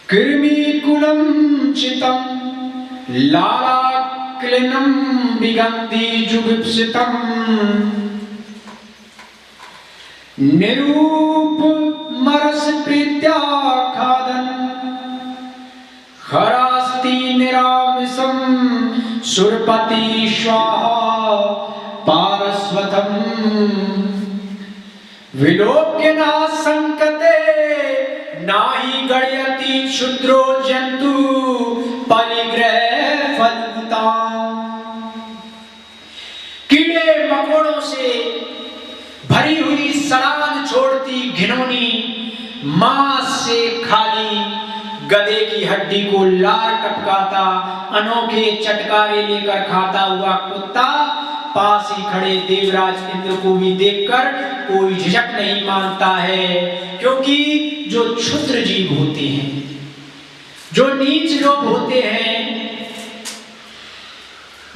कृमिकुलं चितं लालाक्लिनं विगन्धि जुगुप्सितं निरूपमरसप्रीत्या खादन् हरास्ति निरामिषं सुरपति स्वाहा पारस्वतम् विलोक्य न संकते नाही गणयति क्षुद्रो जंतु परिग्रह फलभूता। कीड़े मकोड़ों से भरी हुई सड़ान छोड़ती घिनौनी मांस से खाली गधे की हड्डी को लार टपकाता अनोखे चटकारे लेकर खाता हुआ कुत्ता पास ही खड़े देवराज इंद्र को भी देखकर कोई झिझक नहीं मानता है, क्योंकि जो क्षुद्र जीव होते हैं, जो नीच लोग होते हैं,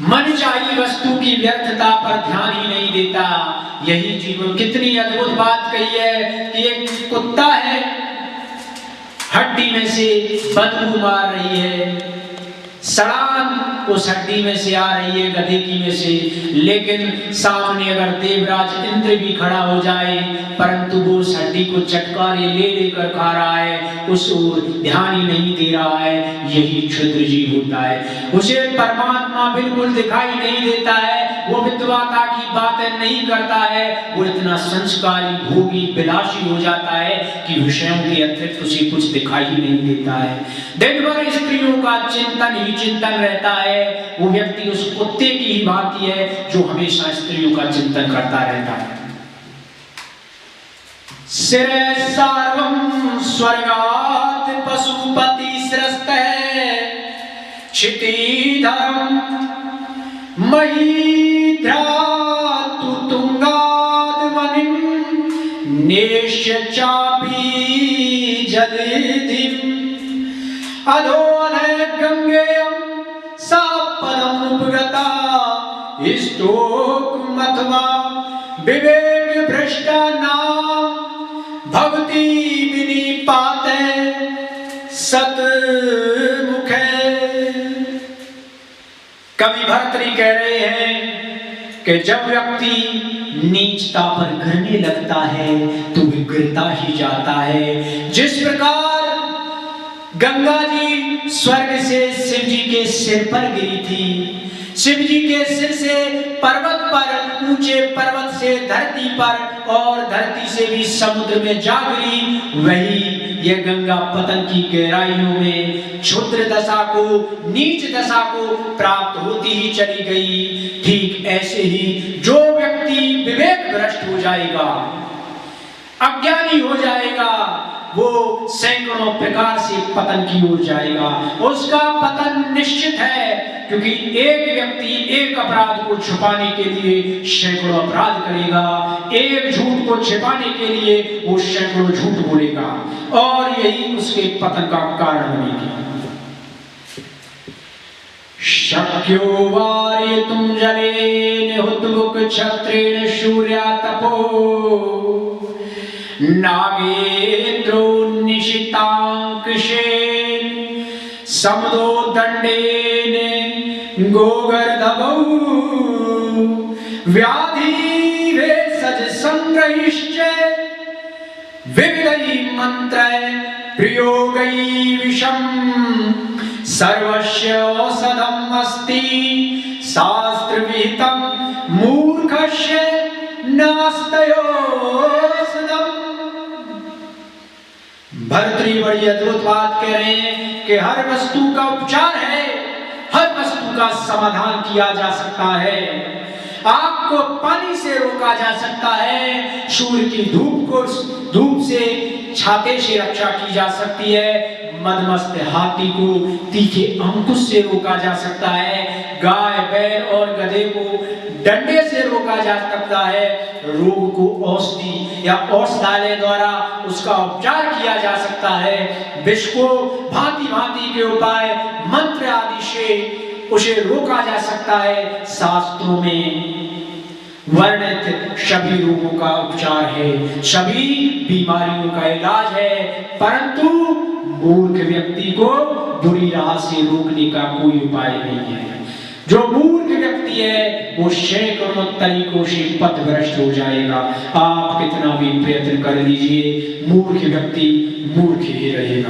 मन चाही वस्तु की व्यर्थता पर ध्यान ही नहीं देता। यही जीवन कितनी अद्भुत बात कही है कि एक कुत्ता है, हड्डी में से बदबू मार रही है, सड़ान उस हड्डी में से आ रही है, गधे की में से, लेकिन सामने अगर देवराज इंद्र भी खड़ा हो जाए परंतु वो उस हड्डी को चटकारे ले लेकर खा रहा है, उस ओर ध्यान ही नहीं दे रहा है। यही क्षुद्र जीव होता है। उसे परमात्मा बिल्कुल दिखाई नहीं देता है, वो विद्वाता की बातें नहीं करता है, वो इतना संस्कारी भोगी विलासी हो जाता है कि विषयों के अतिरिक्त उसे कुछ दिखाई ही नहीं देता है। दिन भर स्त्रियों का चिंतन ही चिंतन रहता है। वो व्यक्ति उस कुत्ते की ही भांति है जो हमेशा स्त्रियों का चिंतन करता रहता है। सिरे सर्वं स्वर्गात् पशुपति सृष्टः क्षितिधरं महीध्रातु तुंगाद् वनिं नेष्य चापि जलधिं अधो गंगेयं सा पदमुपगता स्तोकमथवा विवेक भ्रष्टा नाम भक्ति विनिपाते सतमुखे। कवि भर्तृहरि कह रहे हैं कि जब व्यक्ति नीचता पर गिरने लगता है तो वो गिरता ही जाता है। जिस प्रकार गंगा जी स्वर्ग से शिव जी के सिर पर गिरी थी, शिव जी के सिर से पर्वत पर, ऊंचे पर्वत से धरती पर और धरती से भी समुद्र में जा गिरी, वही यह गंगा पतन की गहराइयों में क्षुद्र दशा को, नीच दशा को प्राप्त होती ही चली गई। ठीक ऐसे ही जो व्यक्ति विवेक भ्रष्ट हो जाएगा, अज्ञानी हो जाएगा, वो सैकड़ों प्रकार से पतन की ओर जाएगा। उसका पतन निश्चित है, क्योंकि एक व्यक्ति एक अपराध को छुपाने के लिए सैकड़ों अपराध करेगा, एक झूठ को छिपाने के लिए वो सैकड़ों झूठ बोलेगा, और यही उसके पतन का कारण बनेगी। शक्यो वारयितुं जलेन हुतमुख क्षत्रेण सूर्या तपो नागेन्द्रो निशितांकुशेन समदो दंडेन गोगर्धवौ व्याधि भेषज संग्रहिश्च विविधै मंत्रै प्रयोगै विषम सर्वस्य औषधम् अस्ति शास्त्र विहितं मूर्खस्य नास्त्यौषधम्। भर्तृहरि बड़ी अद्भुत बात कह रहे हैं कि हर वस्तु का उपचार है, हर वस्तु का समाधान किया जा सकता है। आग को पानी से रोका जा सकता है, सूर्य की धूप से छाते से रक्षा की जा सकती है, मदमस्त हाथी को तीखे अंकुश से रोका जा सकता है, गाय बैल और गधे को डंडे से रोका जा सकता है, रोग को औषधि या औषधालय द्वारा उसका उपचार किया जा सकता है, विष को भांति भांति के उपाय मंत्र आदि से उसे रोका जा सकता है। शास्त्रों में वर्णित सभी रोगों का उपचार है, सभी बीमारियों का इलाज है, परंतु मूर्ख व्यक्ति को बुरी राह से रोकने का कोई उपाय नहीं है। जो मूर्ख व्यक्ति है वो सैकड़ों तरीकों से पथभ्रष्ट हो जाएगा। आप कितना भी प्रयत्न कर लीजिए, मूर्ख व्यक्ति मूर्ख ही रहेगा।